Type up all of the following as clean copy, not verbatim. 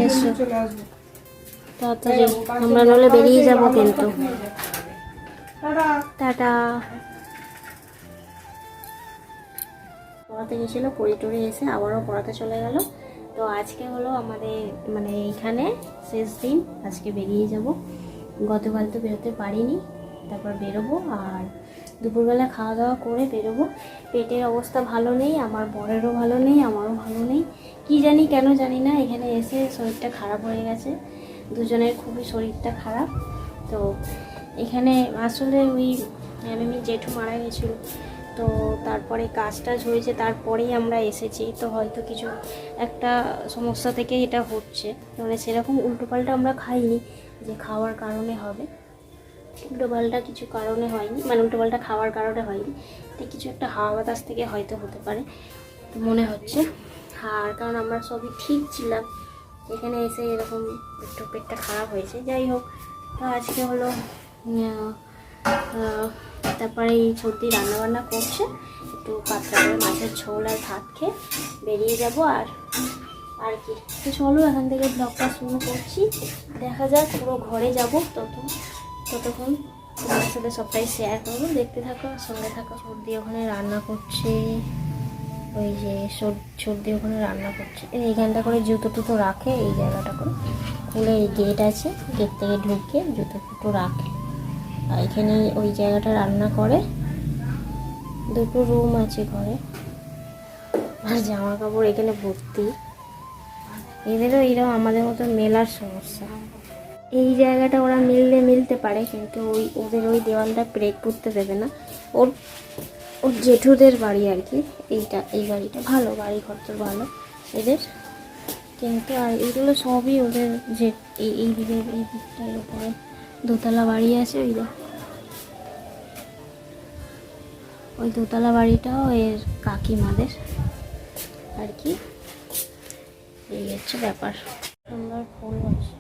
এসো তাড়াতাড়ি, আমরা নলে বেরিয়ে যাব কিন্তু। টাটা। পড়াতে গেছিলো, পড়ি টড়ি এসে আবারও পড়াতে চলে গেল। তো আজকে হলো আমাদের মানে এইখানে শেষ দিন, আজকে বেরিয়ে যাব। গতকাল তো বেরোতে পারিনি, তারপর বেরোবো। আর দুপুরবেলা খাওয়া দাওয়া করে বেরোবো। পেটের অবস্থা ভালো নেই, আমার বরেরও ভালো নেই, আমারও ভালো নেই। কি জানি কেন জানি না, এখানে এসে শরীরটা খারাপ হয়ে গেছে, দুজনের খুবই শরীরটা খারাপ। তো এখানে আসলে ওই আমি জেঠু মারা গেছিলো, তো তারপরে কাজ টাজ হয়েছে, তারপরেই আমরা এসেছি। তো হয়তো কিছু একটা সমস্যা থেকে এটা হচ্ছে, মানে সেরকম উল্টোপাল্টা আমরা খাইনি যে খাওয়ার কারণে হবে, উল্টোপাল্টা কিছু কারণে হয়নি, মানে উল্টোপাল্টা খাওয়ার কারণে হয়নি। তো কিছু একটা হাওয়া বাতাস থেকে হয়তো হতে পারে, তো মনে হচ্ছে। আর কারণ আমরা সবই ঠিক ছিলাম, এখানে এসে এরকম একটু পেটটা খারাপ হয়েছে। যাই হোক, তো আজকে হলো তারপরে এই সর্দি রান্নাবান্না করছে, একটু পাতলা করে মাছের ঝোল আর ভাত খেয়ে বেরিয়ে যাব। আর কি, তো চলো এখান থেকে ব্লগটা শুরু করছি। দেখা যাক, পুরো ঘরে যাব, ততক্ষণ তোমার সাথে সবটাই শেয়ার করবো, দেখতে থাকো, সঙ্গে থাকো। সর্দি ওখানে রান্না করছে, ওই যে সর্দি ওখানে রান্না করছে। এইখানটা করে জুতো টুতো রাখে, এই জায়গাটা করে খুলে এই গেট আছে, গেট থেকে ঢুকে জুতো টুতো রাখে। আর এখানে ওই জায়গাটা রান্না করে, দুটো রুম আছে ঘরে। আর জামা কাপড় এখানে ভর্তি। এদেরও এইরকম আমাদের মতো মেলার সমস্যা। এই জায়গাটা ওরা মিলতে পারে, কিন্তু ওদের ওই দেওয়ালটা ব্রেক করতে দেবে না। ওর জেঠুদের বাড়ি আর কি, এই বাড়িটা ভালো, বাড়ি ঘরটা ভালো এদের, কিন্তু আর এইগুলো সবই ওদের। যে এই দিকটার উপরে দোতলা বাড়ি আছে, ওই দোতলা বাড়িটাও এর কাকিমাদের আর কি। এই হচ্ছে ব্যাপার। সুন্দর ফুল আছে।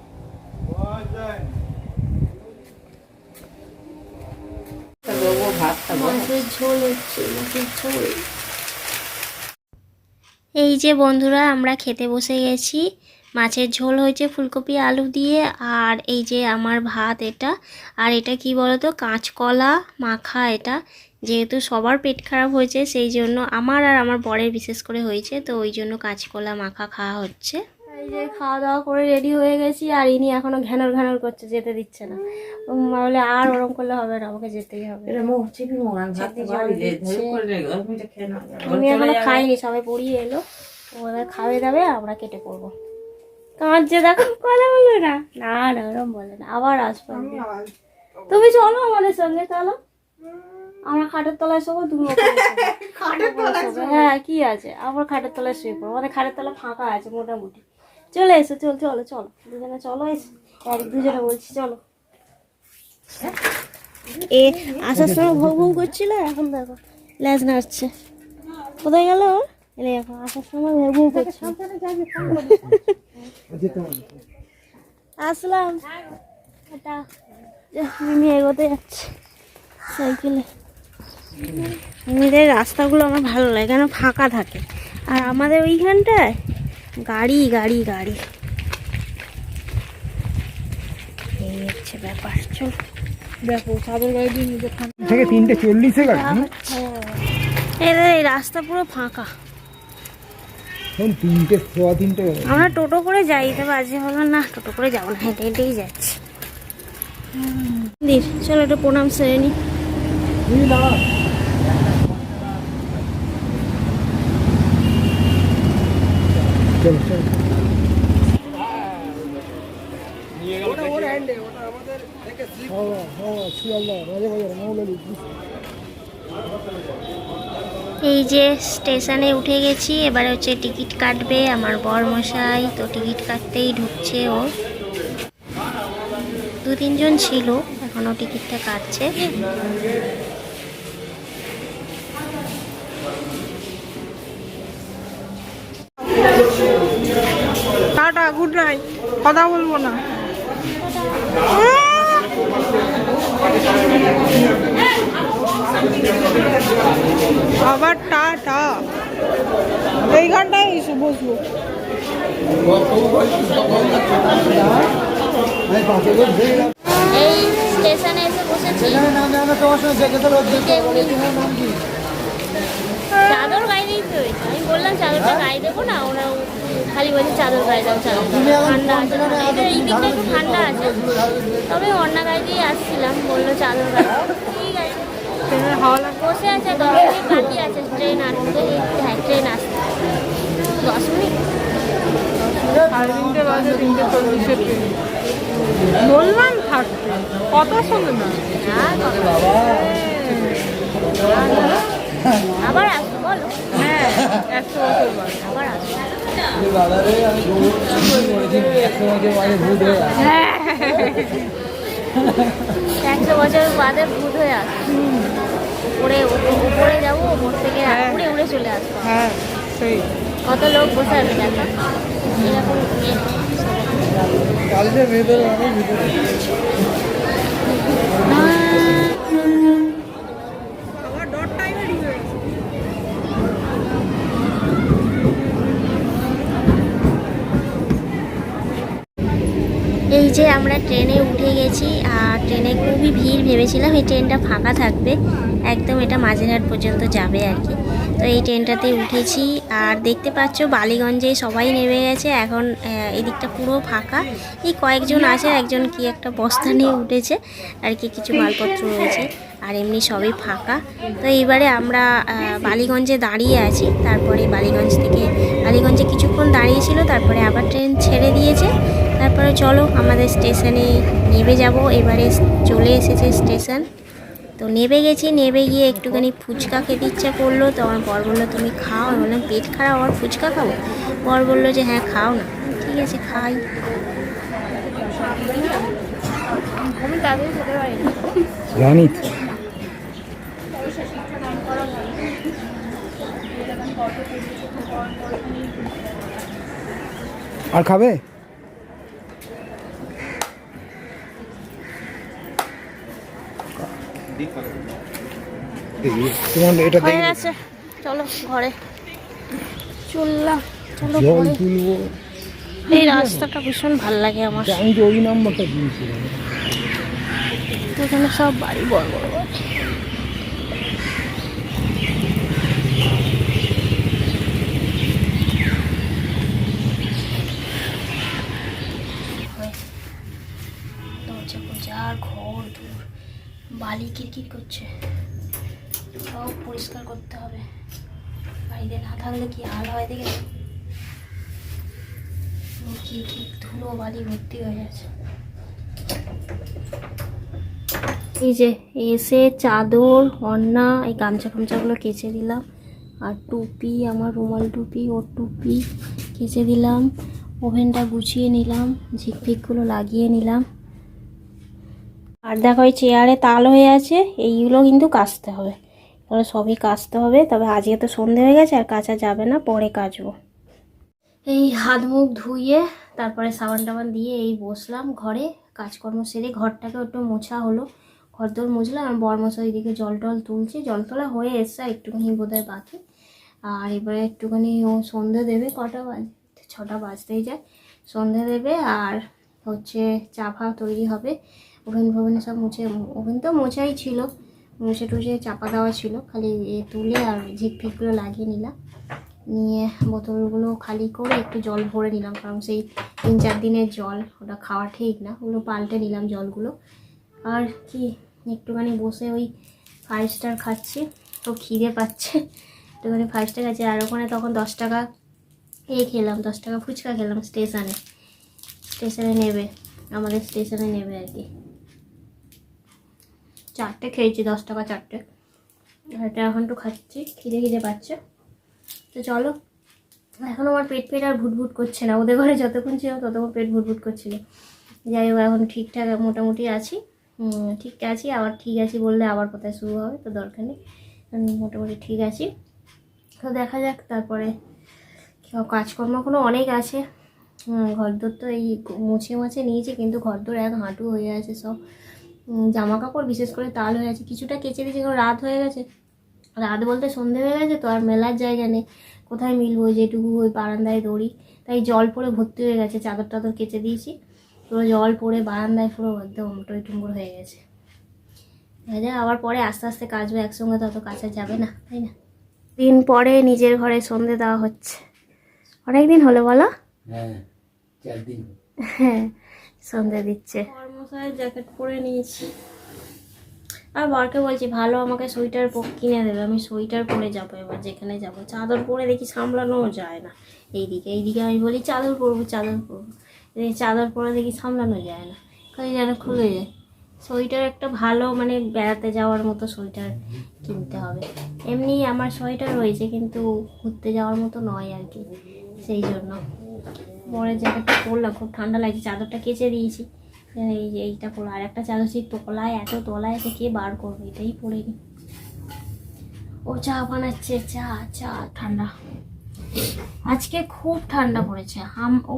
মাছের ঝোল হচ্ছে, মাছের ঝোল। এই যে বন্ধুরা, আমরা খেতে বসে গেছি। মাছের ঝোল হয়েছে ফুলকপি আলু দিয়ে, আর এই যে আমার ভাত এটা। আর এটা কি বলতো, কাঁচকলা মাখা। এটা যেহেতু সবার পেট খারাপ হয়েছে, সেই জন্য আমার আর আমার বরের বিশেষ করে হয়েছে, তো ওই জন্য কাঁচকলা মাখা খাওয়া হচ্ছে। এই যে খাওয়া দাওয়া করে রেডি হয়ে গেছি, আর ইনি এখনো ঘ্যানর করছে, যেতে দিচ্ছে না। বলে আর ওরম করলে হবে না, আমাকে যেতেই হবে। আমি এখনো খাইনি, সবাই পড়িয়ে এলো, ওরা খাওয়া দাবে, আমরা কেটে পড়বো। কাঁদছে দেখো, কথা বলবে না, না ওরম বলে না, আবার আসবো। তুমি চলো আমাদের সঙ্গে, চলো আমরা খাটের তলায় শোবো, তুমি হ্যাঁ কি আছে, আমরা খাটের তলায় শুয়ে পড়বো, আমাদের খাটের তলা ফাঁকা আছে মোটামুটি। চলে এসো, চলো দুজনে চলো, এসো দুজনে বলছি চলো। আসার সময় ভৌ করছিল, এখন দেখো ল্যাজ নাড়ছে। কোথায় গেল এলে, এখন আসার সময় ভৌ করছে। আসলাম, মিমি এগোতে যাচ্ছে সাইকেলে। এমনিতে রাস্তাগুলো আমার ভালো লাগে, কেন ফাঁকা থাকে। আর আমাদের ওইখানটায় গাড়ি এই হচ্ছে ব্যাপার। চল দেখো, চাঁদের গাড়ি দিয়ে নিজে থেকে 3:40 গাড়ি। এই রাস্তা পুরো ফাঁকা, 3:03। আমরা টোটো করে যাই, তবে আজকে হলো না, টোটো করে যাবো না, হেঁটেই যাচ্ছি। চলো একটু প্রণাম সেরে নি। এই যে স্টেশনে উঠে গেছি, এবারে হচ্ছে টিকিট কাটবে আমার বর মশাই। তো টিকিট কাটতেই ঢুকছে ও, 2-3 জন ছিল, এখনো টিকিটটা কাটছে। টাটা, গুড নাইট, কথা বলবো না। আবার টাটা, এইখানটায় এসে বসবো। এই স্টেশনে এসে বসেছি। চাদর গায়ে দিই তো, আমি বললাম চাদরটা গায়ে দেবো না, ওরা খালি বলছে চাদর গায়ে দাও, চাদর ঠান্ডা আছে, এদের এই দিকটা একটু ঠান্ডা আছে, তবে অন্য গায়ে দিয়ে আসছিলাম, বললো চাদর গায়ে দাও। ঠিক আছে, বসে আছে, 10 মিনিট বাকি আছে ট্রেন আসতে। হ্যাঁ, ট্রেন আসতে 10 মিনিট। 3:30 বাজে, 3:40 ট্রেন। বললাম থাকতে, কথা শোনে না। আবার আসবো বলো। হ্যাঁ, 100 বছর বাদে। আবার আসবো। হ্যাঁ, 100 বছর বাদে ভূত হয়ে আসবো। উপরে যাবো, ওপর থেকে উড়ে উড়ে চলে আসবো। হ্যাঁ, সেই কত লোক বসে আছে দেখো, এরকম আমার ডট টাইমে ঢুকে গেছে। এই যে আমরা ট্রেনে উঠে গেছি, আর ট্রেনে খুবই ভিড়। ভেবেছিলাম এই ট্রেনটা ফাঁকা থাকবে, একদম এটা মাঝেরহাট পর্যন্ত যাবে আর কি। তো এই ট্রেনটাতে উঠেছি, আর দেখতে পাচ্ছ বালিগঞ্জে সবাই নেমে গেছে এখন। এদিকটা পুরো ফাঁকা, এই কয়েকজন আছে, একজন কি একটা বস্তা নিয়ে উঠেছে আর কি, কিছু মালপত্র রয়েছে, আর এমনি সবই ফাঁকা। তো এইবারে আমরা বালিগঞ্জে দাঁড়িয়ে আছি। তারপরে বালিগঞ্জে কিছুক্ষণ দাঁড়িয়েছিল, তারপরে আবার ট্রেন ছেড়ে দিয়েছে। তারপরে চলো আমাদের স্টেশনে নেমে যাব। এবারে চলে এসেছে স্টেশন, তো নেমে গেছি। নেমে গিয়ে একটুখানি ফুচকা খেতে ইচ্ছা করলো, তো আমার বর বললো তুমি খাও। আমি বললাম পেট খারাপ, আবার ফুচকা খাবো? বর বললো যে হ্যাঁ খাও না। ঠিক আছে, খাই। আমি তাদের খেতে পারি না, জানি আর খাবে? তোমার এটা হয়ে গেছে, চলো ঘরে চললাম। চলো জল ঘরে। তুলবো। এই রাস্তাটা ভীষণ ভালো লাগে আমার। আমি তো ওই নাম্বারটা দিয়েছিলাম। এখানে সব বাড়ি বড় বড় বাড়ি। দরজা ফরজা আর ঘর দূর, বালি কিরকির করছে, সব পরিষ্কার করতে হবে। বাড়িতে না থাকলে কি হাল হয় দেখে, কি কি ধুলো বালি ভর্তি হয়ে যাচ্ছে। এই যে এসে চাদর, ওড়না, এই গামছা ফামছাগুলো কেচে দিলাম, আর টুপি, আমার রুমাল টুপি, ওর টুপি কেচে দিলাম। ওভেনটা গুছিয়ে নিলাম, ঝিকফিকগুলো লাগিয়ে নিলাম। আর দেখো এই চেয়ারে তাল হয়ে আছে, এইগুলো কিন্তু কাচতে হবে। এগুলো সবই কাচতে হবে, তবে আজকে তো সন্ধে হয়ে গেছে, আর কাচা যাবে না, পরে কাচবো। এই হাত মুখ ধুয়ে তারপরে সাবান টাবান দিয়ে এই বসলাম ঘরে, কাজকর্ম সেরে ঘরটাকে একটু মোছা হলো, ঘরদোর মুছলাম। আর বরমশাই এদিকে জল টল তুলছে, জল তোলা হয়ে এসছে, একটুখানি বোধহয় বাকি। আর এবারে একটুখানি ও সন্ধে দেবে, কটা বাজে, 6টা বাজতেই যায়, সন্ধে দেবে। আর হচ্ছে চা ফা তৈরি হবে। ওভেন সব মুছে, ওভেন তো মোছাই ছিল, মুছে টুছে চাপা দেওয়া ছিল, খালি তুলে আর ঝিকফিকগুলো লাগিয়ে নিলাম। নিয়ে বোতলগুলো খালি করে একটু জল ভরে নিলাম, কারণ সেই 3-4 দিনের জল, ওটা খাওয়া ঠিক না, ওগুলো পাল্টে নিলাম জলগুলো। আর কি একটুখানি বসে ওই 5 স্টার খাচ্ছি, তো খিদে পাচ্ছে, একটুখানি 5 স্টার খাচ্ছি। আর ওখানে তখন 10 টাকা খেলাম, 10 টাকা ফুচকা খেলাম। স্টেশনে নেবে, আমাদের স্টেশনে নেবে আর কি। 4টে খেয়েছি, 10 টাকা 4টে। এটা এখন একটু খাচ্ছি, খিদে পাচ্ছে। তো চলো, এখন আমার পেট আর ভুটভুট করছে না। ওদের ঘরে যতক্ষণ ছিলাম ততক্ষণ পেট ভুটভুট করছিল। যাই হোক, এখন ঠিকঠাক মোটামুটি আছি, ঠিক আছি। আবার ঠিক আছি বললে আবার কোথায় শুরু হবে, তো দরকার নেই, আমি মোটামুটি ঠিক আছি। তো দেখা যাক, তারপরে কাজকর্ম এখনও অনেক আছে। ঘরদোর তো এই মুছে নিয়েছি, কিন্তু ঘরদোর এক হাঁটু হয়ে আছে সব। জামা কাপড় বিশেষ করে তাল হয়ে আছে, কিছুটা কেচে দিয়েছি, কারণ রাত হয়ে গেছে, রাত বলতে সন্ধে হয়ে গেছে তো, আর মেলার জায়গা নেই, কোথায় মিলবো, যেটুকু ওই বারান্দায় দড়ি, তাই জল পড়ে ভর্তি হয়ে গেছে, চাদর টাদর কেচে দিয়েছি, পুরো জল পড়ে বারান্দায় পুরো একদম টইটুম্বুর হয়ে গেছে। আবার পরে আস্তে আস্তে কাচবো, একসঙ্গে তত কাচা যাবে না, তাই না? দিন পরে নিজের ঘরে সন্ধে দেওয়া হচ্ছে, অনেকদিন হলো বলো? হ্যাঁ, সন্ধে দিচ্ছে। কর্মচারীর জ্যাকেট পরে নিয়েছি, আর বরকে বলছি ভালো আমাকে সোয়েটার কিনে দেবে, আমি সোয়েটার পরে যাবো এবার যেখানে যাবো। চাদর পরে দেখি সামলানোও যায় না, এইদিকে আমি বলি চাদর পরবো, চাদর পরে দেখি সামলানো যায় না, কাজে যেন খুলে যায়। সোয়েটার একটা ভালো মানে বেড়াতে যাওয়ার মতো সোয়েটার কিনতে হবে। এমনি আমার সোয়েটার রয়েছে কিন্তু ঘুরতে যাওয়ার মতো নয় আর কি, সেই জন্য বরের জ্যাকেটটা পরলাম, খুব ঠান্ডা লাগছে, চাদরটা কেচে দিয়েছি, এই যে এইটা পরে আর একটা চাদর সেই তলায়, এত তলায় আছে কে বার করবে, এটাই পরে নি। ও চা বানাচ্ছে, চা ঠান্ডা, আজকে খুব ঠান্ডা পড়েছে।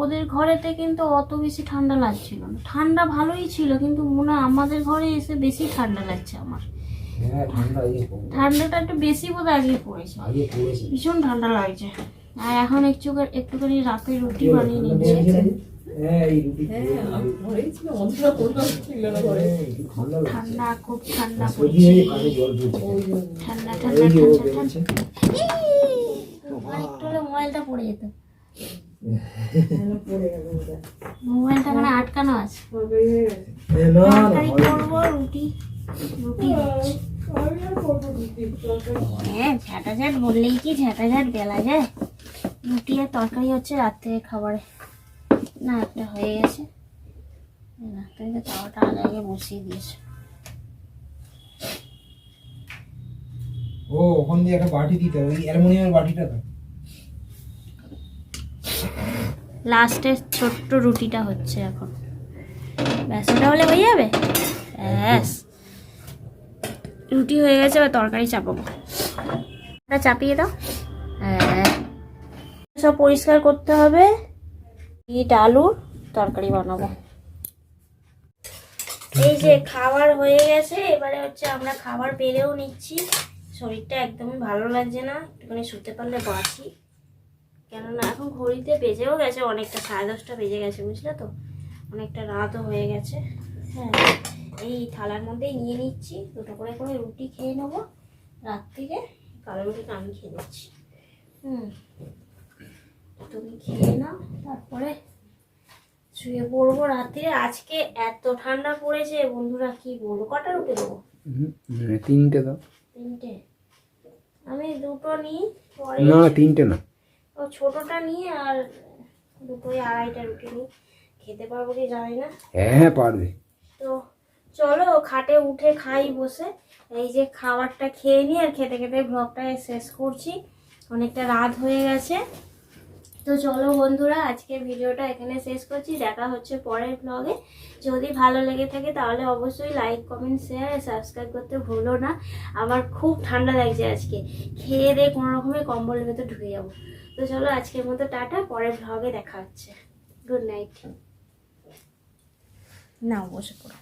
ওদের ঘরেতে কিন্তু অত বেশি ঠান্ডা লাগছিল না, ঠান্ডা ভালোই ছিল কিন্তু মনে হয় আমাদের ঘরে এসে বেশি ঠান্ডা লাগছে আমার। ঠান্ডাটা একটু বেশি বোধ আগে পড়েছে, ভীষণ ঠান্ডা লাগছে। আর এখন একটুখানি রাতে রুটি বানিয়ে নিচ্ছে। ঠান্ডা, খুব ঠান্ডা পড়েছে, ঠান্ডা একটু হলে মোবাইলটা পড়ে যেত, মোবাইলটা মানে আটকানো আছে। তরকারি করবো, রুটি হ্যাঁ, ঝাঁটাঝাট বললেই কি ঝাঁটাঝাট বেলা যায়। রুটি আর তরকারি হচ্ছে রাত্রে খাবারে, না একটা হয়ে গেছে, তাওয়াটা আগে বসিয়ে দিয়েছে। ও ওখান দিয়ে একটা বাটি দিতে হবে, ওই অ্যালুমিনিয়ামের বাটিটা তো। লাস্টে ছোট্ট রুটিটা হচ্ছে এখন, ব্যাস ওটা হলে হয়ে যাবে। ব্যাস রুটি হয়ে গেছে, এবার তরকারি চাপাবো, ওটা চাপিয়ে দাও। হ্যাঁ, সব পরিষ্কার করতে হবে, ইট আলুর তরকারি বানাবো। এই যে খাবার হয়ে গেছে, এবারে হচ্ছে আমরা খাবার বেড়েও নিচ্ছি। শরীরটা একদমই ভালো লাগছে না, একটুখানি শুতে পারলে বাঁচি, কেননা এখন ঘড়িতে বেজেও গেছে অনেকটা, 10:30 বেজে গেছে, বুঝলে তো, অনেকটা রাতও হয়ে গেছে। হ্যাঁ, এই থালার মধ্যেই নিয়ে নিচ্ছি, দুটো করে রুটি খেয়ে নেবো রাত্রিরে, কালো রুটিটা আমি খেয়ে নিচ্ছি। তুমি খেয়ে নাও, তারপরে শুয়ে পড়বো রাত্রিরে। আজকে এত ঠান্ডা পড়েছে বন্ধুরা, কি বলবো। কটা রুটি দেবো? 3টে দাও। 3টে? আমি দুটো নিই, পরে না 3টে না, ও ছোটটা নিয়ে আর দুটোই 2.5টা রুটি নিই, খেতে পারবো কি জানি না। হ্যাঁ পারবে। তো চলো খাটে উঠে খাই বসে, এই যে খাবারটা খেয়ে নিই, আর খেতে খেতে ব্লগটা শেষ করছি, অনেকটা রাত হয়ে গেছে। তো চলো বন্ধুরা, আজকের ভিডিওটা এখানে শেষ করছি, দেখা হচ্ছে পরের ব্লগে। যদি ভালো লেগে থাকে তাহলে অবশ্যই লাইক, কমেন্ট, শেয়ার আর সাবস্ক্রাইব করতে ভুলো না। আমার খুব ঠান্ডা লাগছে আজকে, খেয়ে দিয়ে কোনো রকমের কম্বলের ভেতর ঢুকে যাবো। তো চলো আজকের মতো টাটা, পরের ব্লগে দেখা হচ্ছে। Good night. নাও বসে পড়ো।